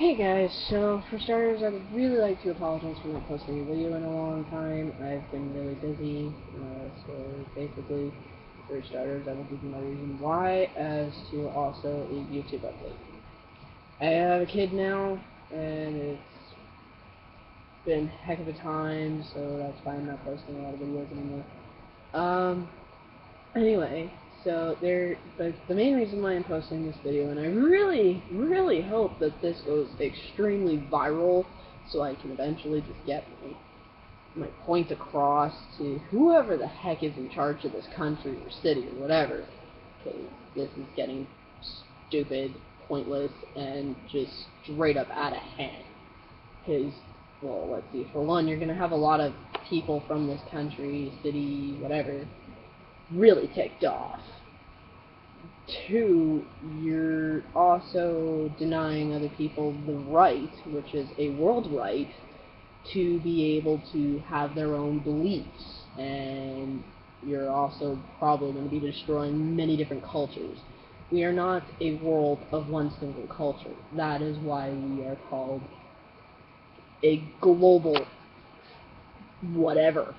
Hey guys, so for starters, I would really like to apologize for not posting a video in a long time. I've been really busy, so basically, for starters, I will give you my reason why, as to also a YouTube update. I have a kid now, and it's been a heck of a time, so that's why I'm not posting a lot of videos anymore. Anyway, but the main reason why I'm posting this video, and I really hope that this goes extremely viral, so I can eventually just get my point across to whoever the heck is in charge of this country or city or whatever, because this is getting stupid, pointless, and just straight up out of hand. Because, well, let's see, for one, you're gonna have a lot of people from this country, city, whatever, really ticked off. Two, you're also denying other people the right, which is a world right, to be able to have their own beliefs. And you're also probably going to be destroying many different cultures. We are not a world of one single culture. That is why we are called a global whatever.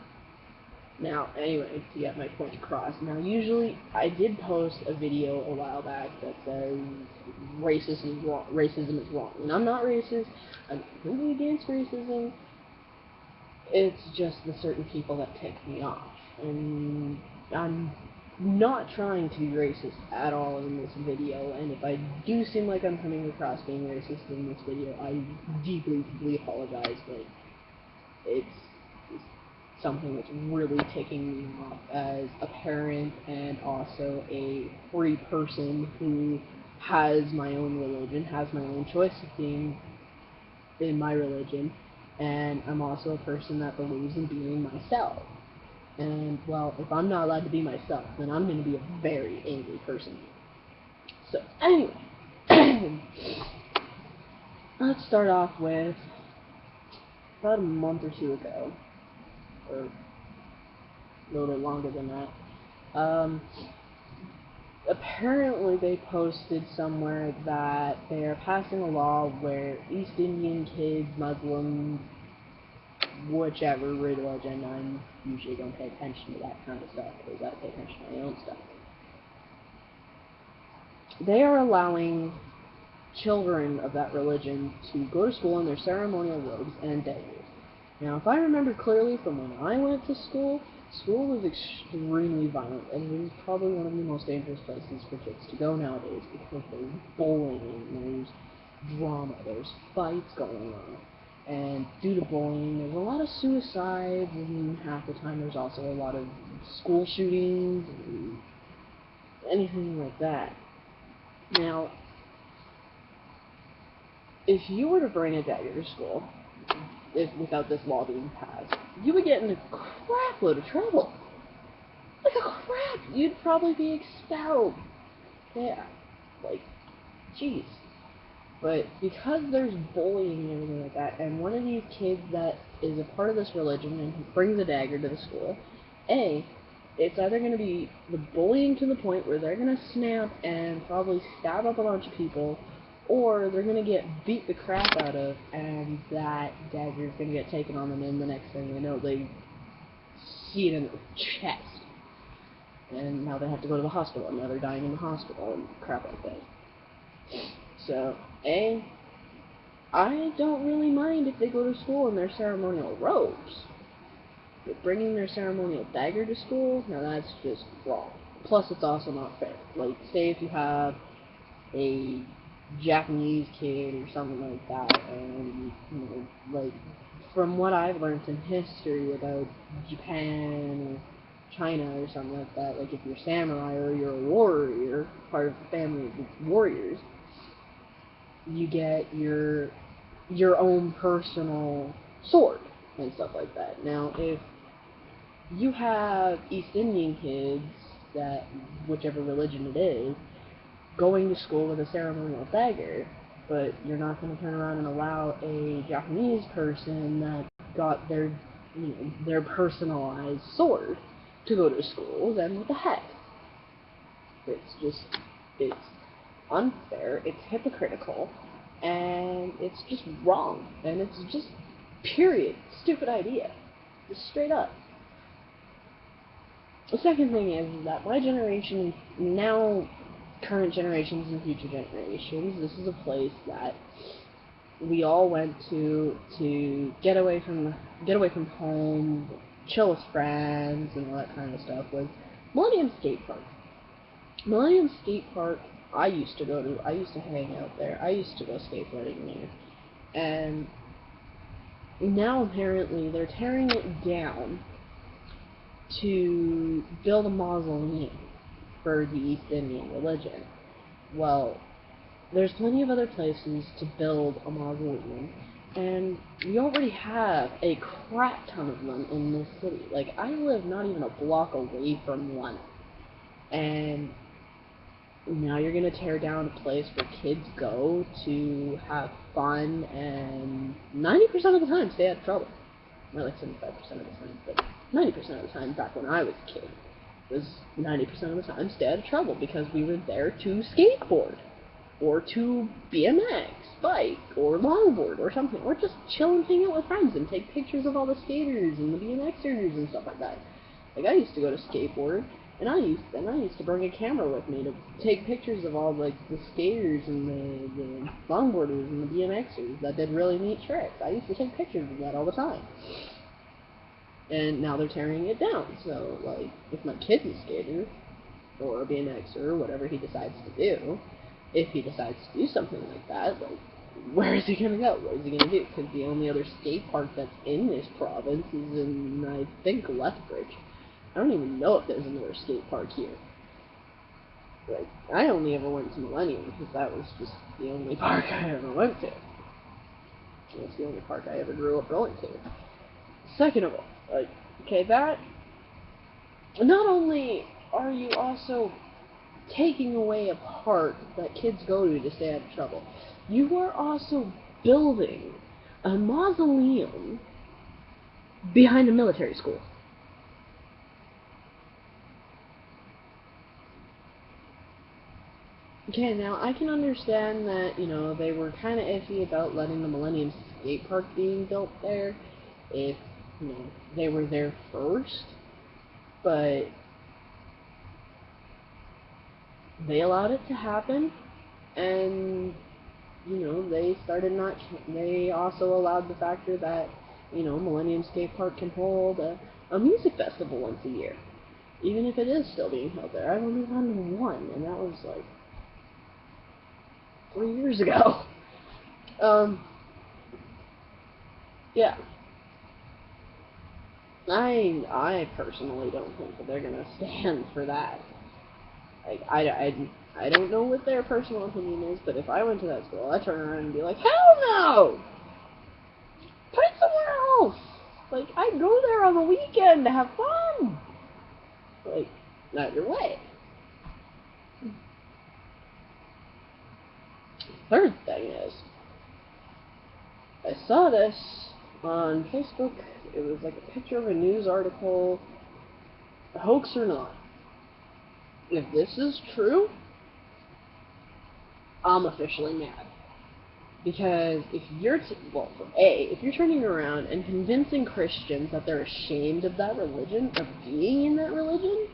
Now, anyway, to get my point across. Now, usually, I did post a video a while back that says racism is wrong. And I'm not racist. I'm completely against racism. It's just the certain people that tick me off. And I'm not trying to be racist at all in this video. And if I do seem like I'm coming across being racist in this video, I deeply apologize. But it's something that's really ticking me off as a parent and also a free person who has my own religion, has my own choice of being in my religion, and I'm also a person that believes in being myself. And, well, if I'm not allowed to be myself, then I'm going to be a very angry person. So, anyway, let's start off with about a month or two ago, or a little bit longer than that. Apparently they posted somewhere that they are passing a law where East Indian kids, Muslims, whichever religion, I usually don't pay attention to that kind of stuff because I pay attention to my own stuff. They are allowing children of that religion to go to school in their ceremonial robes and daggers. Now, if I remember clearly from when I went to school, school was extremely violent, and it is probably one of the most dangerous places for kids to go nowadays because there's bullying, there's drama, there's fights going on. And due to bullying, there's a lot of suicides, and half the time there's also a lot of school shootings, and anything like that. Now, if you were to bring a dagger to school, without this law being passed, you would get in a crap load of trouble. Like a crap. You'd probably be expelled. Yeah. Like, jeez. But because there's bullying and everything like that, and one of these kids that is a part of this religion and who brings a dagger to the school, it's either going to be the bullying to the point where they're going to snap and probably stab up a bunch of people, or they're going to get beat the crap out of, and that dagger is going to get taken on them, and the next thing they know, they see it in their chest. And now they have to go to the hospital, and now they're dying in the hospital, and crap like that. So, I don't really mind if they go to school in their ceremonial robes. But bringing their ceremonial dagger to school, now that's just wrong. Plus, it's also not fair. Like, say if you have a Japanese kid or something like that, and, like, from what I've learned in history about Japan or China or something like that, like if you're samurai or you're a warrior, part of the family of warriors, you get your own personal sword and stuff like that. Now, if you have East Indian kids, that whichever religion it is, going to school with a ceremonial dagger, but you're not going to turn around and allow a Japanese person that got their personalized sword to go to school, then what the heck? It's unfair, it's hypocritical, and it's just wrong, and it's just, period, stupid idea. Just straight up. The second thing is that my generation, now current generations and future generations, this is a place that we all went to get away from home, chill with friends, and all that kind of stuff, was Millennium Skate Park. Millennium Skate Park, I used to hang out there, I used to go skateboarding there, and now apparently they're tearing it down to build a mausoleum for the East Indian religion. Well, there's plenty of other places to build a mausoleum, and we already have a crap ton of them in this city. Like, I live not even a block away from one, and now you're gonna tear down a place where kids go to have fun and 90% of the time stay out of trouble. More like 75% of the time, but 90% of the time back when I was a kid was 90% of the time stay out of trouble because we were there to skateboard, or to BMX, bike, or longboard, or something, or just chill and hang out with friends and take pictures of all the skaters and the BMXers and stuff like that. Like, I used to go to skateboard, and I used to bring a camera with me to take pictures of all like the skaters and the longboarders and the BMXers that did really neat tricks. I used to take pictures of that all the time. And now they're tearing it down. So, like, if my kid's a skater, or a BMXer, or whatever he decides to do, if he decides to do something like that, like, where is he gonna go? What is he gonna do? Because the only other skate park that's in this province is in, I think, Lethbridge. I don't even know if there's another skate park here. Like, I only ever went to Millennium because that was just the only park I ever went to. It's the only park I ever grew up going to. Second of all, like, okay, that, not only are you also taking away a park that kids go to stay out of trouble, you are also building a mausoleum behind a military school. Okay, now I can understand that, you know, they were kind of iffy about letting the Millennium Skate Park being built there if, you know, they were there first, but they allowed it to happen, and, you know, they also allowed the factor that, you know, Millennium Skate Park can hold a music festival once a year, even if it is still being held there. I've only gone to one, and that was, like, 3 years ago. Yeah. I personally don't think that they're gonna stand for that. Like, I don't know what their personal opinion is, but if I went to that school, I'd turn around and be like, hell no! Put it somewhere else! Like, I'd go there on the weekend to have fun! Like, not your way. Third thing is, I saw this on Facebook. It was like a picture of a news article, hoax or not. If this is true, I'm officially mad. Because if you're, if you're turning around and convincing Christians that they're ashamed of that religion, of being in that religion,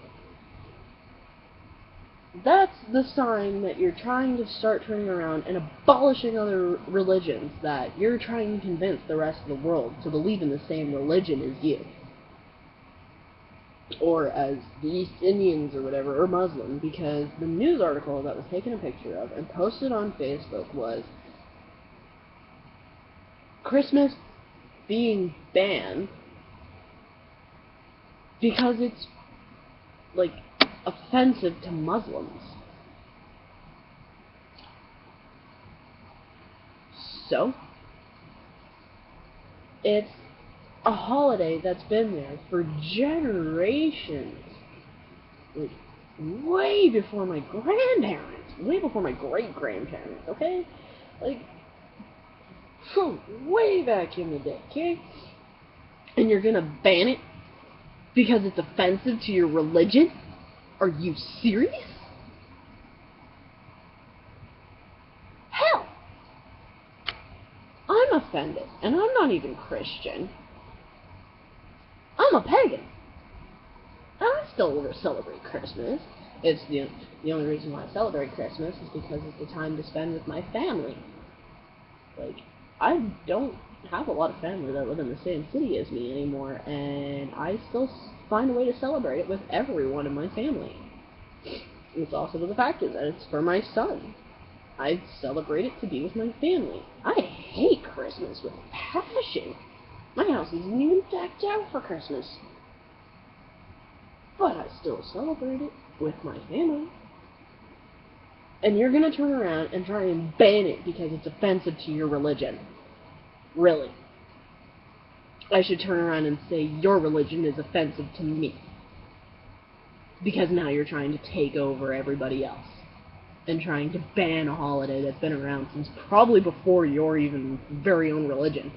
that's the sign that you're trying to start turning around and abolishing other religions that you're trying to convince the rest of the world to believe in the same religion as you. Or as the East Indians or whatever, or Muslim, because the news article that was taken a picture of and posted on Facebook was Christmas being banned because it's, like, offensive to Muslims. So, it's a holiday that's been there for generations. Like, way before my grandparents. Way before my great-grandparents, okay? Like, way back in the day, okay? And you're gonna ban it because it's offensive to your religion? Are you serious? Hell! I'm offended, and I'm not even Christian. I'm a pagan. And I still celebrate Christmas. It's the only reason why I celebrate Christmas is because it's the time to spend with my family. Like, I don't have a lot of family that live in the same city as me anymore, and I still find a way to celebrate it with everyone in my family. It's also the fact that it's for my son. I celebrate it to be with my family. I hate Christmas with passion. My house isn't even decked out for Christmas. But I still celebrate it with my family. And you're gonna turn around and try and ban it because it's offensive to your religion. Really. I should turn around and say your religion is offensive to me. Because now you're trying to take over everybody else. And trying to ban a holiday that's been around since probably before your even very own religion.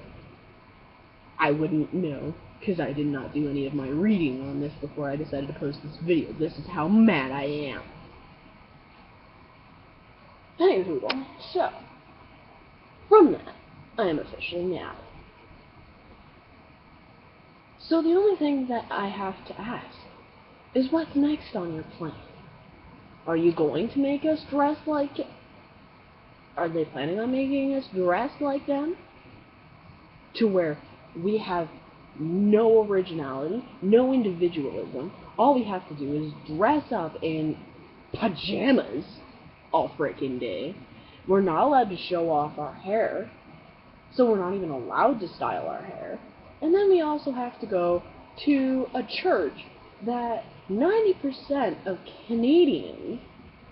I wouldn't know, because I did not do any of my reading on this before I decided to post this video. This is how mad I am. Anywho, so, from that, I am officially mad. So the only thing that I have to ask is what's next on your plan? Are you going to make us dress like it? Are they planning on making us dress like them? To where we have no originality, no individualism. All we have to do is dress up in pajamas all freaking day. We're not allowed to show off our hair, so we're not even allowed to style our hair. And then we also have to go to a church that 90% of Canadians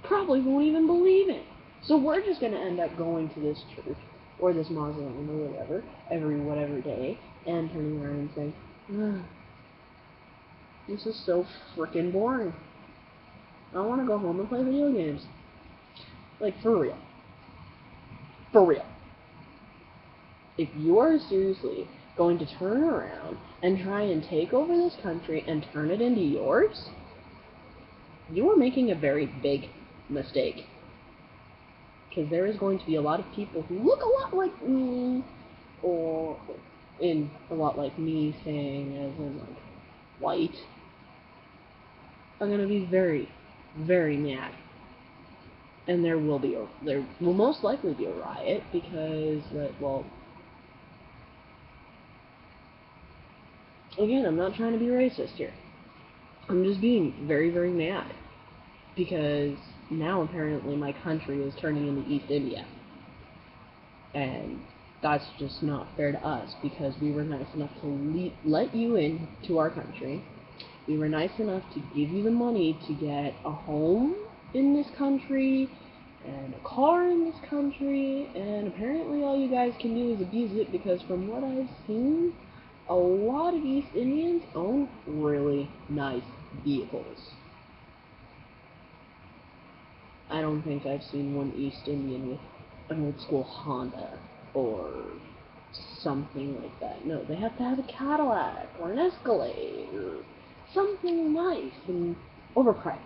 probably won't even believe in. So we're just going to end up going to this church, or this mausoleum, or whatever, every whatever day, and turning around and saying, this is so frickin' boring. I want to go home and play video games. Like, for real. For real. If you are seriously going to turn around and try and take over this country and turn it into yours, you are making a very big mistake. Because there is going to be a lot of people who look a lot like me, or in a lot like me, saying as in like white, are going to be very, very mad. And there will most likely be a riot because, well, again, I'm not trying to be racist here. I'm just being very, very mad because now apparently my country is turning into East India. And that's just not fair to us because we were nice enough to let you in to our country. We were nice enough to give you the money to get a home in this country and a car in this country, and apparently all you guys can do is abuse it because from what I've seen, a lot of East Indians own really nice vehicles. I don't think I've seen one East Indian with an old school Honda or something like that. No, they have to have a Cadillac or an Escalade or something nice and overpriced.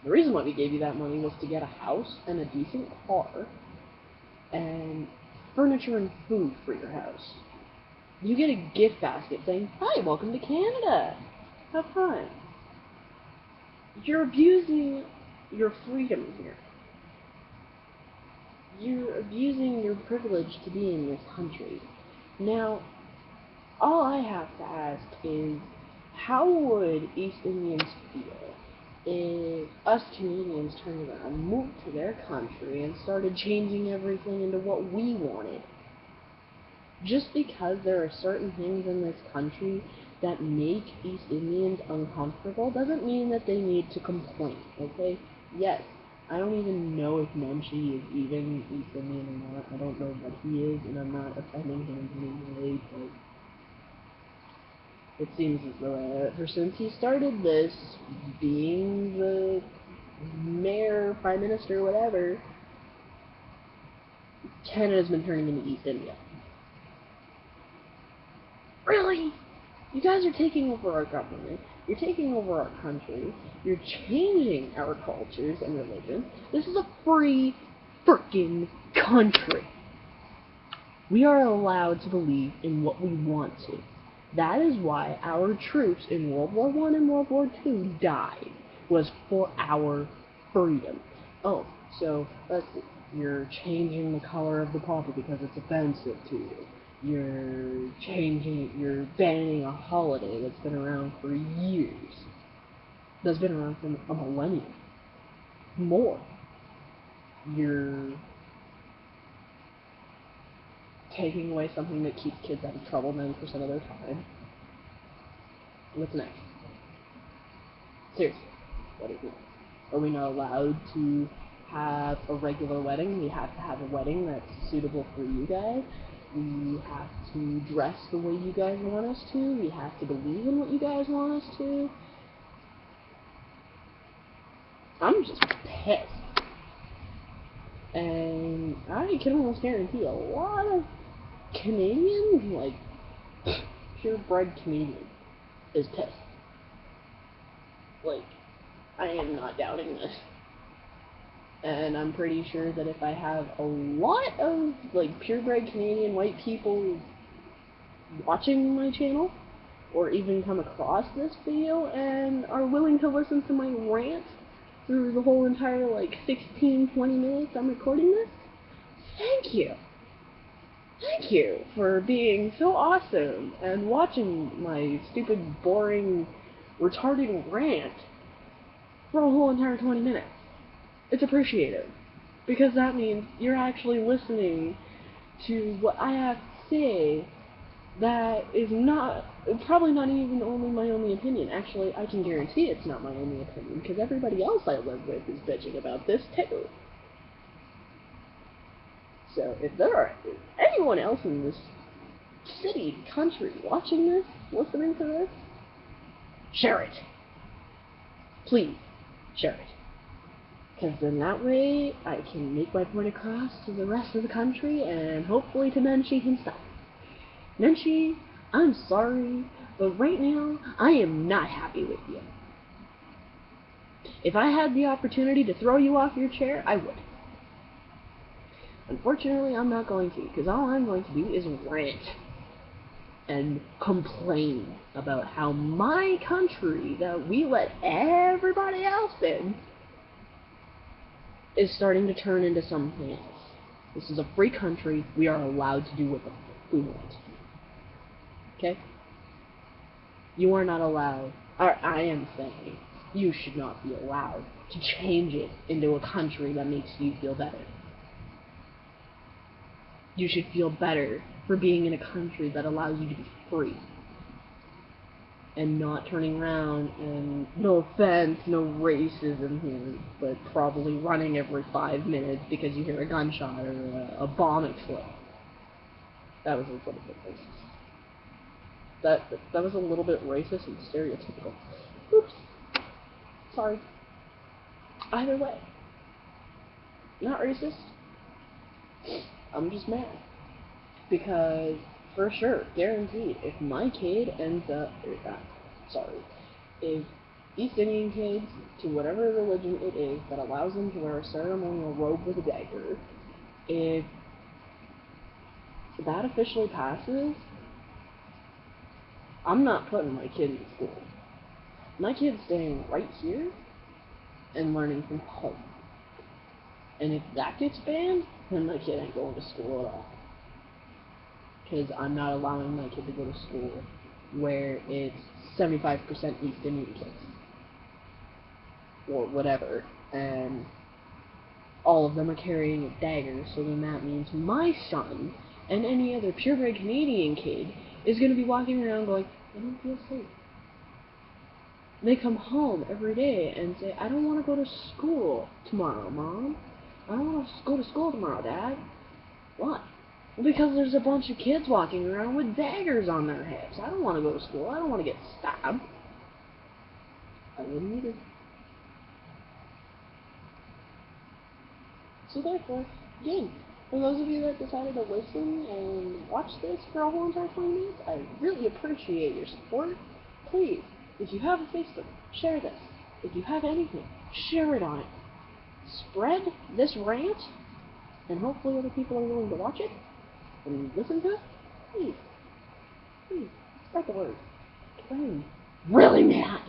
The reason why we gave you that money was to get a house and a decent car and furniture and food for your house. You get a gift basket saying, "Hi, welcome to Canada. Have fun." You're abusing your freedom here. You're abusing your privilege to be in this country. Now, all I have to ask is, how would East Indians feel if us Canadians turned around, moved to their country, and started changing everything into what we wanted? Just because there are certain things in this country that make East Indians uncomfortable doesn't mean that they need to complain, okay? Yes, I don't even know if Munchie is even East Indian or not. I don't know what he is, and I'm not offending him in any way, but it seems as though ever since he started this, being the mayor, prime minister, whatever, Canada's been turning into East India. Really? You guys are taking over our government. You're taking over our country. You're changing our cultures and religions. This is a free frickin' country. We are allowed to believe in what we want to. That is why our troops in World War I and World War II died, was for our freedom. Oh, so let's see. You're changing the color of the poppy because it's offensive to you. You're banning a holiday that's been around for years. That's been around for a millennium. More. You're taking away something that keeps kids out of trouble 90% of their time. What's next? Seriously, what is next? Are we not allowed to have a regular wedding? We have to have a wedding that's suitable for you guys. We have to dress the way you guys want us to. We have to believe in what you guys want us to. I'm just pissed. And I can almost guarantee a lot of Canadians, like purebred Canadian, is pissed. Like, I am not doubting this. And I'm pretty sure that if I have a lot of, like, purebred Canadian white people watching my channel, or even come across this video and are willing to listen to my rant through the whole entire, like, 16, 20 minutes I'm recording this, thank you. Thank you for being so awesome and watching my stupid, boring, retarded rant for a whole entire 20 minutes. It's appreciated, because that means you're actually listening to what I have to say that is probably not even only my only opinion. Actually, I can guarantee it's not my only opinion, because everybody else I live with is bitching about this too. So if there is anyone else in this city, country, watching this, listening to this, share it. Please, share it. Because then that way, I can make my point across to the rest of the country, and hopefully to Nenshi himself. Nenshi, I'm sorry, but right now, I am not happy with you. If I had the opportunity to throw you off your chair, I would. Unfortunately, I'm not going to, because all I'm going to do is rant and complain about how my country, that we let everybody else in, is starting to turn into something else. This is a free country. We are allowed to do what we want. Okay? You are not allowed, or I am saying, you should not be allowed to change it into a country that makes you feel better. You should feel better for being in a country that allows you to be free. And not turning around and, no offense, no racism here, but probably running every 5 minutes because you hear a gunshot or a bomb explode. That was a little bit racist. That was a little bit racist and stereotypical. Oops. Sorry. Either way. Not racist. I'm just mad. Because, for sure, guaranteed, if my kid ends up, if East Indian kids, to whatever religion it is that allows them to wear a ceremonial robe with a dagger, if that officially passes, I'm not putting my kid in school. My kid's staying right here and learning from home. And if that gets banned, then my kid ain't going to school at all. Because I'm not allowing my kid to go to school where it's 75% East Indian kids. Or whatever. And all of them are carrying a dagger, so then that means my son and any other purebred Canadian kid is going to be walking around going, I don't feel safe. And they come home every day and say, I don't want to go to school tomorrow, Mom. I don't want to go to school tomorrow, Dad. Why? Because there's a bunch of kids walking around with daggers on their hips. I don't want to go to school. I don't want to get stabbed. I wouldn't either. So therefore, again, for those of you that decided to listen and watch this for a whole entire 20 minutes, I really appreciate your support. Please, if you have a Facebook, share this. If you have anything, share it on it. Spread this rant, and hopefully other people are willing to watch it. and listen to it, please, spread the word. I'm really mad.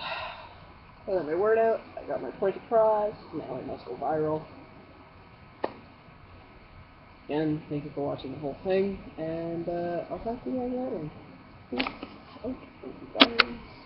I got my word out, I got my point across, now I must go viral. Again, thank you for watching the whole thing, and I'll talk to you guys later. Peace out, thank you guys.